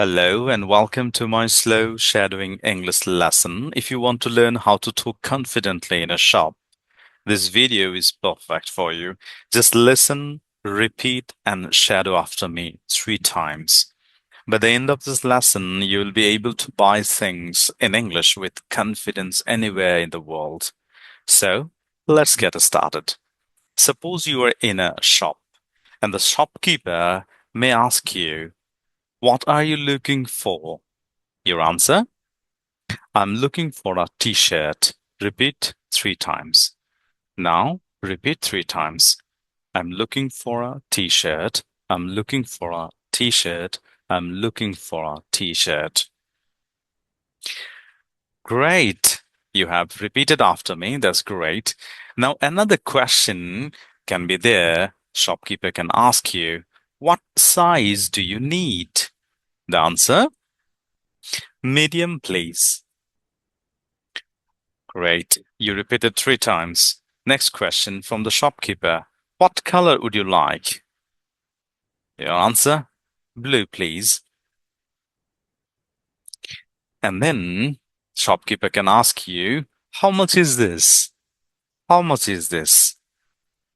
Hello and welcome to my slow shadowing English lesson. If you want to learn how to talk confidently in a shop, this video is perfect for you. Just listen, repeat, and shadow after me 3 times. By the end of this lesson, you will be able to buy things in English with confidence anywhere in the world. So, let's get started. Suppose you are in a shop and the shopkeeper may ask you, "What are you looking for?" Your answer? "I'm looking for a t-shirt." Repeat 3 times. Now, repeat 3 times. I'm looking for a t-shirt. I'm looking for a t-shirt. I'm looking for a t-shirt. Great. You have repeated after me. That's great. Now, another question can be there. Shopkeeper can ask you, "What size do you need?" The answer? "Medium, please." Great. You repeated 3 times. Next question from the shopkeeper. "What color would you like?" Your answer? "Blue, please." And then shopkeeper can ask you, "How much is this?" How much is this?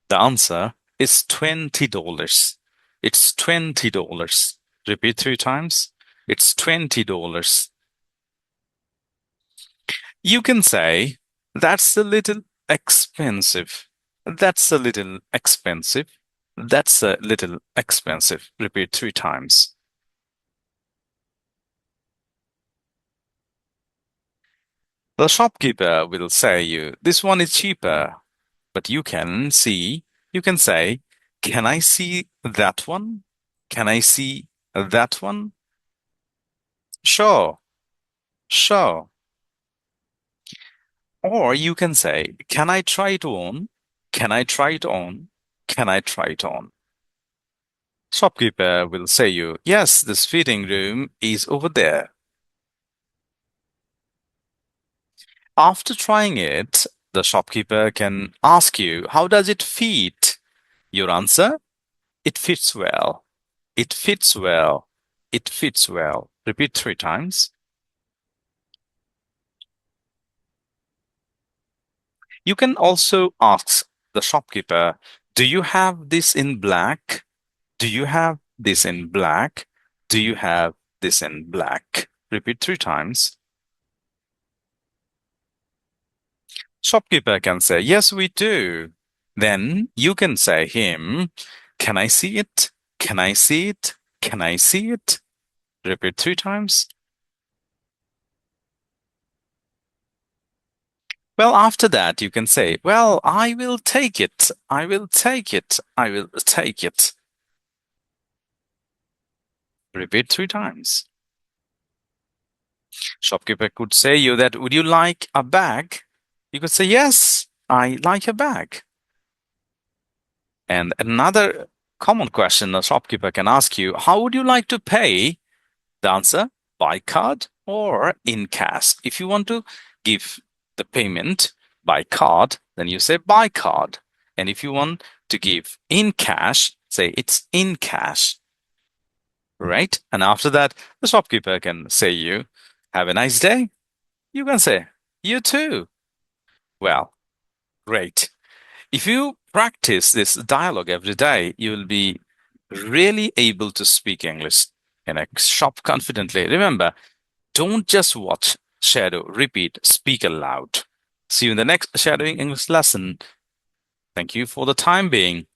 The answer is $20. It's $20. Repeat 3 times. It's $20. You can say, "That's a little expensive." That's a little expensive. That's a little expensive. Repeat 3 times. The shopkeeper will say you, "This one is cheaper." But you can say, "Can I see that one? Can I see that one?" Sure, sure. Or you can say, "Can I try it on? Can I try it on? Can I try it on?" Shopkeeper will say you, "Yes, this fitting room is over there." After trying it, the shopkeeper can ask you, "How does it fit?" Your answer? "It fits well. It fits well. It fits well." Repeat 3 times. You can also ask the shopkeeper, "Do you have this in black? Do you have this in black? Do you have this in black?" Repeat 3 times. Shopkeeper can say, "Yes, we do." Then you can say him, "Can I see it? Can I see it? Can I see it?" Repeat 3 times. Well, after that, you can say, "Well, I will take it. I will take it. I will take it." Repeat 3 times. Shopkeeper could say you that, "Would you like a bag?" You could say, "Yes, I like a bag." And another common question a shopkeeper can ask you, "How would you like to pay?" The answer, by card or in cash. If you want to give the payment by card, then you say by card. And if you want to give in cash, say it's in cash. Right? And after that, the shopkeeper can say you, "Have a nice day." You can say, "You too." Well, great. If you practice this dialogue every day, you will be really able to speak English in a shop confidently. Remember, don't just watch, shadow, repeat, speak aloud. See you in the next shadowing English lesson. Thank you for the time being.